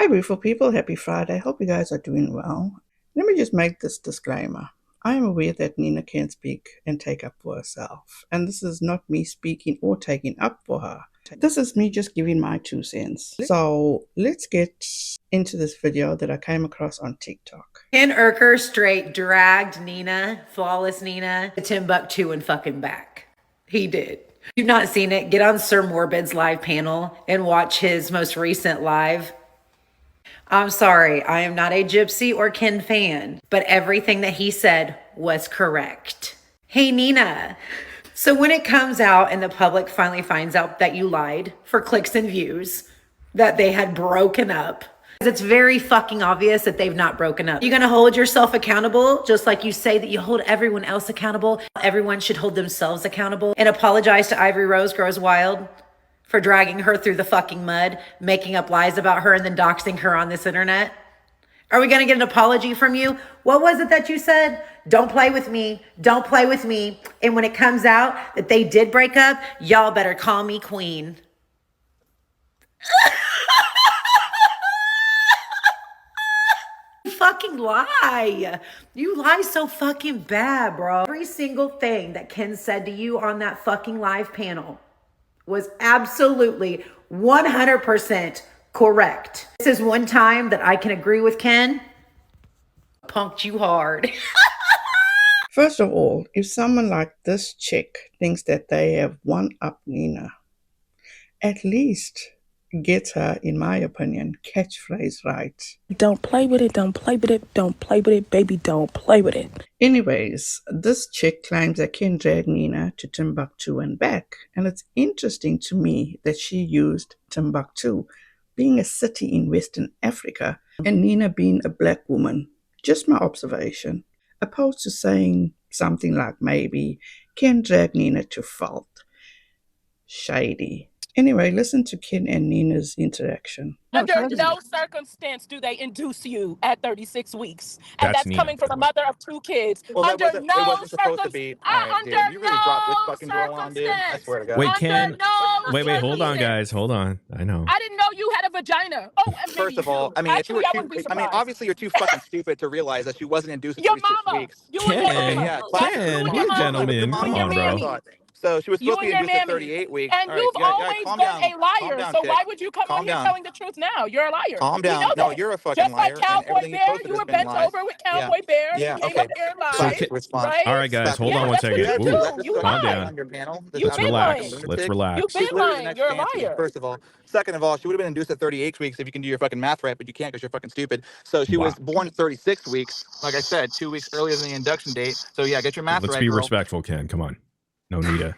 Hi, beautiful people. Happy Friday. Hope you guys are doing well. Let me just make this disclaimer. I am aware that Nina can speak and take up for herself, and this is not me speaking or taking up for her. This is me just giving my 2 cents. So let's get into this video that I came across on TikTok. Ken Urker straight dragged Nina, flawless Nina, to Timbuktu and fucking back. He did. If you've not seen it, get on Sir Morbid's live panel and watch his most recent live. I'm sorry, I am not a Gypsy or Ken fan, but everything that he said was correct. Hey, Nina. So when it comes out and the public finally finds out that you lied for clicks and views, that they had broken up, it's very fucking obvious that they've not broken up. You're gonna hold yourself accountable, just like you say that you hold everyone else accountable. Everyone should hold themselves accountable and apologize to Ivory Rose Grows Wild for dragging her through the fucking mud, making up lies about her and then doxing her on this internet. Are we gonna get an apology from you? What was it that you said? Don't play with me. Don't play with me. And when it comes out that they did break up, y'all better call me queen. Fucking lie. You lie so fucking bad, bro. Every single thing that Ken said to you on that fucking live panel was absolutely 100% correct. This is one time that I can agree with Ken. Punked you hard. First of all, if someone like this chick thinks that they have one-up Nina, at least get her, in my opinion, catchphrase right. Don't play with it, don't play with it, don't play with it, baby, don't play with it. Anyways, this chick claims that Ken dragged Nina to Timbuktu and back, and it's interesting to me that she used Timbuktu, being a city in Western Africa, and Nina being a black woman. Just my observation, opposed to saying something like maybe Ken dragged Nina to fault. Shady. Anyway, listen to Ken and Nina's interaction. Under no circumstance do they induce you at 36 weeks. And that's Nina, coming from a mother of 2 kids. Well, under it wasn't supposed to be. All right, dude, you really dropped this fucking girl on, dude. I swear to God. Wait, Under Ken. no Wait, hold on, circumstance. guys. Hold on. I know. I didn't know you had a vagina. Oh, and maybe First of you all, do. I mean, if you were Actually, I too, wouldn't be I mean, surprised. obviously you're too fucking stupid to realize that she wasn't induced at Your 36 mama. weeks. You and your Ken, mama. Yeah, That's Ken, you and be your a mama. gentleman. You Come and your on, bro. mammy. So she was You supposed to and be your induced at mammy. 38 weeks. And All right, you've always calm been down. a liar. Calm down, So chick. why would you come Calm on here down. telling the truth now? You're a liar. Calm We down. know No, that. you're a fucking Just like liar, and Cowboy everything you Bear, posted you has were been bent lies. over with Yeah. Cowboy Bear. Yeah. You came Okay. up here and So, lied. Response. Right? all right, guys, hold on one That's what second. you Ooh, do. You calm lie. down. You've Let's been relax. lying. Let's You've relax. been lying. You're a liar. First of all. Second of all, she would have been induced at 38 weeks if you can do your fucking math right, but you can't because you're fucking stupid. So she was born at 36 weeks. Like I said, 2 weeks earlier than the induction date. So yeah, get your math Let's right, be girl. respectful, Ken. Come on. No need to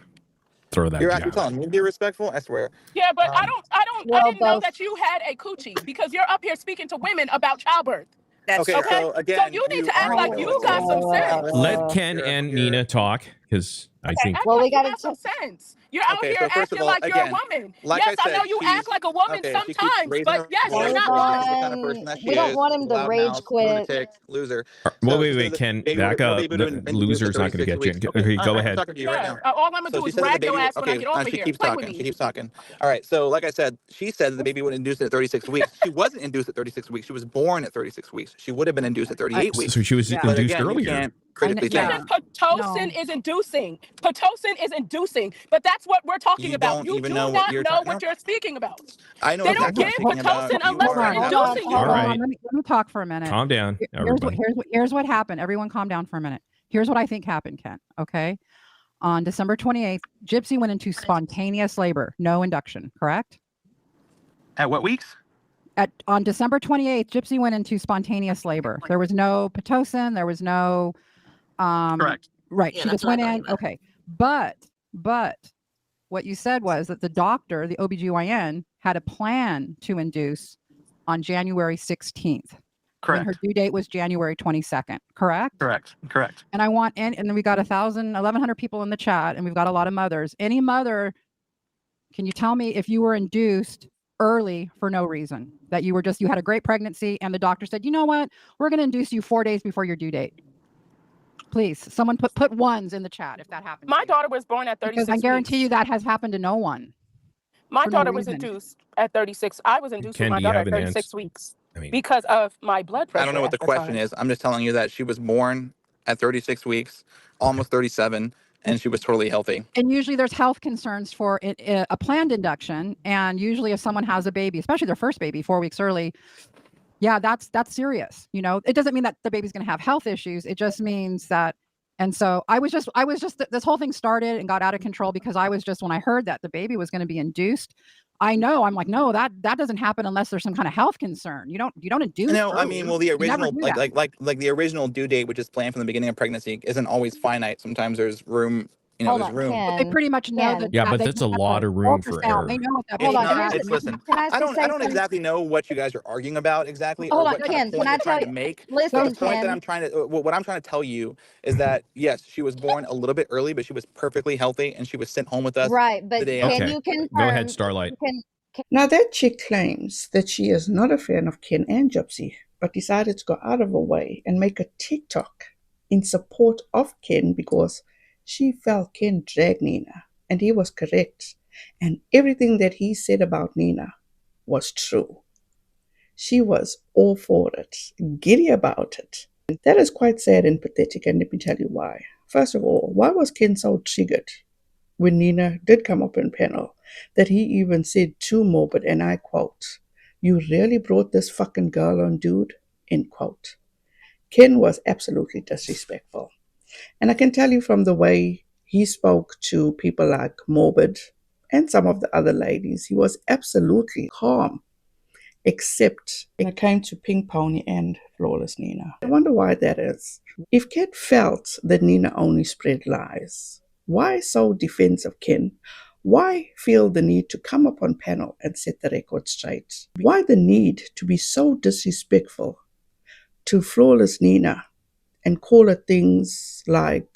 throw that. You're actually telling me to be respectful? I swear. Yeah, but I didn't know that you had a coochie because you're up here speaking to women about childbirth. That's Okay, Okay? so again, So you need to act like you got some sense. Let Ken and Nina talk, because I think. Act like you have some sense. You're out here so first acting of all, like you're a again, woman. like Yes, I I know said, you she's- act like a woman okay, she keeps sometimes, raising but her yes, voice you're not because one. that's the kind of person that she We don't is. want him to Loud rage mouth, quit. lunatic, loser. Wait, So she said that Ken, baby back would- up. baby would have been The induced at loser's not going to 36 get you. weeks. Okay, go I'm ahead. talking to you right Yeah, now. all I'm gonna So do she is said that the rag your baby ass when I okay, get over she here. keeps Play talking. with She me. keeps talking. All right, so like I said, she said that the baby would induce at 36 weeks. She wasn't induced at 36 weeks. She was born at 36 weeks. She would have been induced at 38 weeks. So she was But induced again, you earlier. can't critically Listen, think. Pitocin is inducing. Pitocin is inducing, but that's what we're talking You about. don't You even do know what not you're know talking what about. you're speaking about. I know They don't exactly what give I'm speaking about. Pitocin You unless are they're right. inducing you. All right. Let me talk for a minute. Calm down, everybody. Here's what happened. Everyone calm down for a minute. Here's what I think happened, Ken. Okay. On December 28th, Gypsy went into spontaneous labor, no induction, correct? At what weeks? On December 28th, Gypsy went into spontaneous labor. There was no Pitocin, there was no Correct. Right. Yeah, She that's just went what I'm in. talking Okay. But what you said was that the doctor, the OBGYN, had a plan to induce on January 16th. When her due date was January 22nd, correct? Correct. And I want, and then we got 1,100 people in the chat, and we've got a lot of mothers. Any mother, can you tell me if you were induced early for no reason? That you had a great pregnancy, and the doctor said, you know what? We're going to induce you 4 days before your due date. Please, someone put ones in the chat if that happened. My daughter was born at 36 Because I guarantee weeks. you that has happened to no one. My for no daughter was reason. induced at 36. I was induced with Ken, my do you daughter have at an 36 answer? weeks. I mean, because of my blood pressure. I don't know what at the the question time. is. I'm just telling you that she was born at 36 weeks, almost 37, and she was totally healthy. And usually there's health concerns for a planned induction. And usually if someone has a baby, especially their first baby 4 weeks early, yeah, that's serious. You know, it doesn't mean that the baby's going to have health issues. It just means that. And so I was just this whole thing started and got out of control because I was just, when I heard that the baby was going to be induced, I'm like, no, that doesn't happen unless there's some kind of health concern. You don't induce No, I early. mean, well, the You never original, do like, that. the original due date, which is planned from the beginning of pregnancy, isn't always finite. Sometimes there's room, Hold there's on, room. But they Ken. pretty much know Ken. yeah, that but they that's can a get lot the of room for ultrasound. They error. know what that It's Hold baby on. not. has. It's listen. Can I I just don't. say I don't something? exactly know what you guys are arguing about exactly, or Hold on, what kind of Ken. Can point I you're tell trying to you? make. But the Listen, point that Ken. I'm trying to, what I'm trying to tell you is that yes, she was born a little bit early, but she was perfectly healthy, and she was sent home with us Right, the but day can after. Okay, you go ahead, confirm? Starlight. Now, that chick claims that she is not a fan of Ken and Gypsy, but decided to go out of her way and make a TikTok in support of Ken because she felt Ken drag Nina, and he was correct, and everything that he said about Nina was true. She was all for it, giddy about it. That is quite sad and pathetic, and let me tell you why. First of all, why was Ken so triggered when Nina did come up in panel that he even said to Morbid, and I quote, "You really brought this fucking girl on, dude," end quote. Ken was absolutely disrespectful. And I can tell you from the way he spoke to people like Morbid and some of the other ladies, he was absolutely calm, except when it came to Pink Pony and Flawless Nina. I wonder why that is. If Ken felt that Nina only spread lies, why so defensive, Ken? Why feel the need to come up on panel and set the record straight? Why the need to be so disrespectful to Flawless Nina and call her things like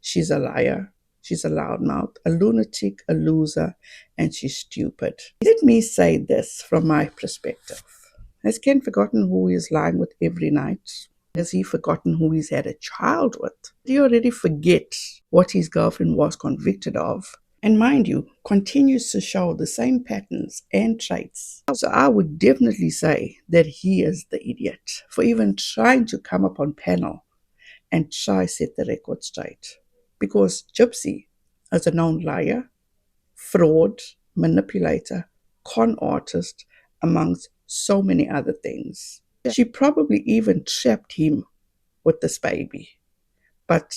she's a liar, she's a loudmouth, a lunatic, a loser, and she's stupid? Let me say this from my perspective. Has Ken forgotten who he is lying with every night? Has he forgotten who he's had a child with? Did he already forget what his girlfriend was convicted of? And mind you, continues to show the same patterns and traits. So I would definitely say that he is the idiot for even trying to come up on panel and try set the record straight. Because Gypsy is a known liar, fraud, manipulator, con artist, amongst so many other things. She probably even trapped him with this baby. But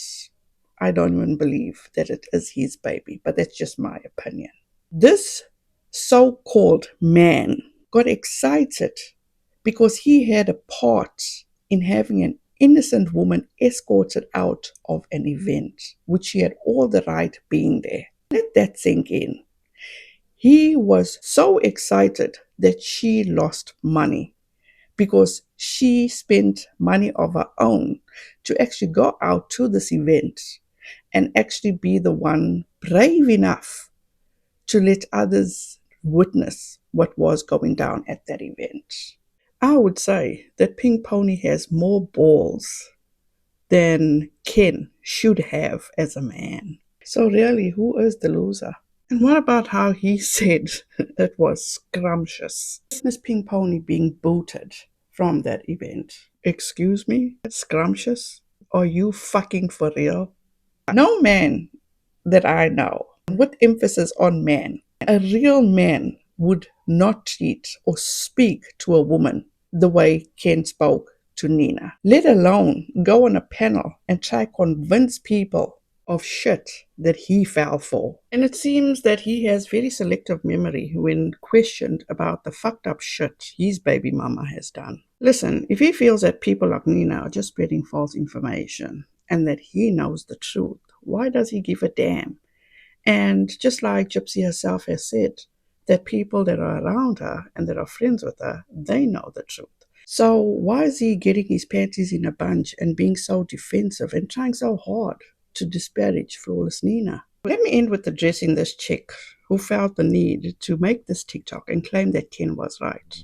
I don't even believe that it is his baby, but that's just my opinion. This so-called man got excited because he had a part in having an innocent woman escorted out of an event, which he had all the right being there. Let that sink in. He was so excited that she lost money because she spent money of her own to actually go out to this event and actually be the one brave enough to let others witness what was going down at that event. I would say that Pink Pony has more balls than Ken should have as a man. So really, who is the loser? And what about how he said it was scrumptious? This Pink Pony being booted from that event. Excuse me? Scrumptious? Are you fucking for real? No man that I know, with emphasis on man, a real man would not treat or speak to a woman the way Ken spoke to Nina, let alone go on a panel and try convince people of shit that he fell for. And it seems that he has very selective memory when questioned about the fucked up shit his baby mama has done. Listen, if he feels that people like Nina are just spreading false information and that he knows the truth, why does he give a damn? And just like Gypsy herself has said, that people that are around her and that are friends with her, they know the truth. So why is he getting his panties in a bunch and being so defensive and trying so hard to disparage Flawless Nina? Let me end with addressing this chick who felt the need to make this TikTok and claim that Ken was right.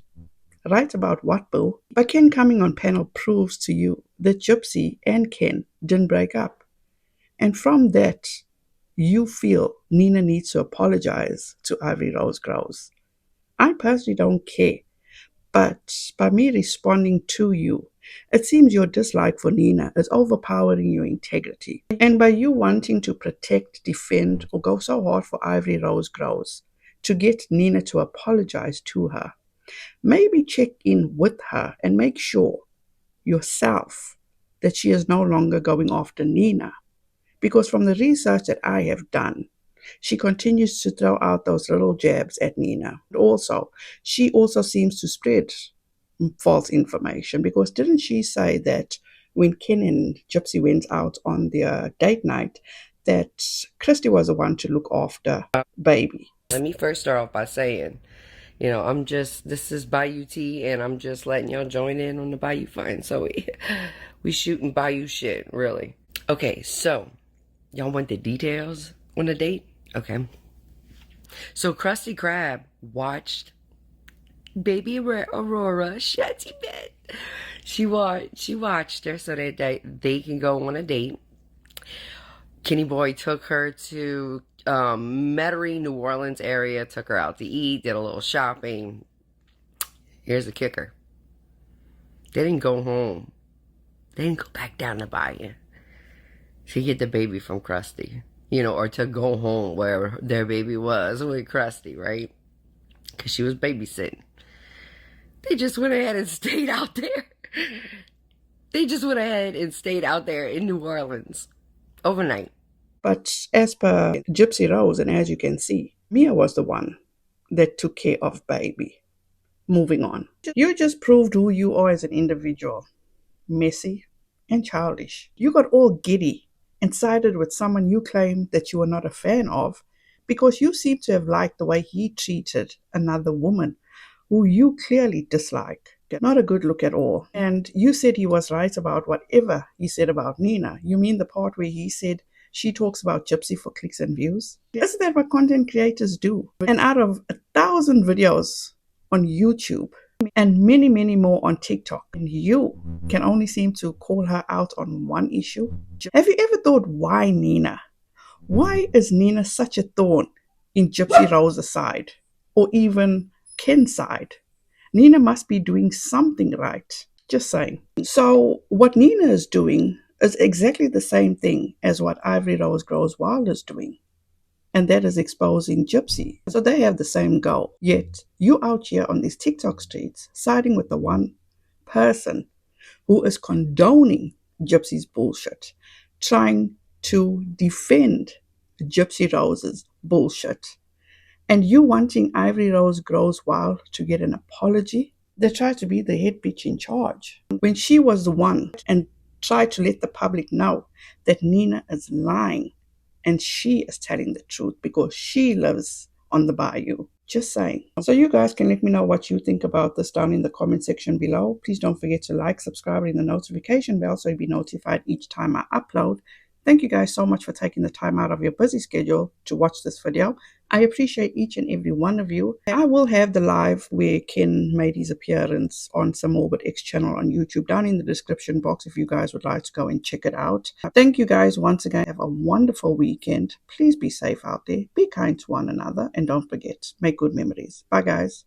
Right about what, boo? By Ken coming on panel proves to you that Gypsy and Ken didn't break up. And from that, you feel Nina needs to apologize to Ivory Rose Grows. I personally don't care. But by me responding to you, it seems your dislike for Nina is overpowering your integrity. And by you wanting to protect, defend, or go so hard for Ivory Rose Grows to get Nina to apologize to her, maybe check in with her and make sure yourself that she is no longer going after Nina. Because from the research that I have done, she continues to throw out those little jabs at Nina. Also, she also seems to spread false information, because didn't she say that when Ken and Gypsy went out on their date night, that Christy was the one to look after baby? Let me first start off by saying, this is Bayou T, and I'm just letting y'all join in on the Bayou fun. So we shooting Bayou shit, really. Okay, so y'all want the details on the date? Okay. So Krusty Krab watched baby Aurora Shanty bed. She watched her so that they can go on a date. Kenny Boy took her to Metairie, New Orleans area, took her out to eat, did a little shopping. Here's the kicker. They didn't go home. They didn't go back down to Bayou to get the baby from Krusty, or to go home where their baby was with Krusty, right? Because she was babysitting. They just went ahead and stayed out there. They just went ahead and stayed out there in New Orleans overnight. But as per Gypsy Rose, and as you can see, Mia was the one that took care of baby. Moving on. You just proved who you are as an individual. Messy and childish. You got all giddy and sided with someone you claim that you are not a fan of, because you seem to have liked the way he treated another woman who you clearly dislike. Not a good look at all. And you said he was right about whatever he said about Nina. You mean the part where he said she talks about Gypsy for clicks and views? Isn't that what content creators do? And out of 1,000 videos on YouTube and many, many more on TikTok, and you can only seem to call her out on one issue? Have you ever thought, why Nina? Why is Nina such a thorn in Gypsy Rose's side, or even Ken's side? Nina must be doing something right. Just saying. So what Nina is doing is exactly the same thing as what Ivory Rose Grows Wild is doing. And that is exposing Gypsy. So they have the same goal. Yet you out here on these TikTok streets siding with the one person who is condoning Gypsy's bullshit, trying to defend Gypsy Rose's bullshit. And you wanting Ivory Rose Grows Wild to get an apology? They tried to be the head bitch in charge when she was the one, and tried to let the public know that Nina is lying and she is telling the truth because she lives on the bayou. Just saying. So you guys can let me know what you think about this down in the comment section below. Please don't forget to like, subscribe, and the notification bell so you'll be notified each time I upload. Thank you guys so much for taking the time out of your busy schedule to watch this video. I appreciate each and every one of you. I will have the live where Ken made his appearance on some Morbid X channel on YouTube down in the description box if you guys would like to go and check it out. Thank you guys once again. Have a wonderful weekend. Please be safe out there. Be kind to one another. And don't forget, make good memories. Bye guys.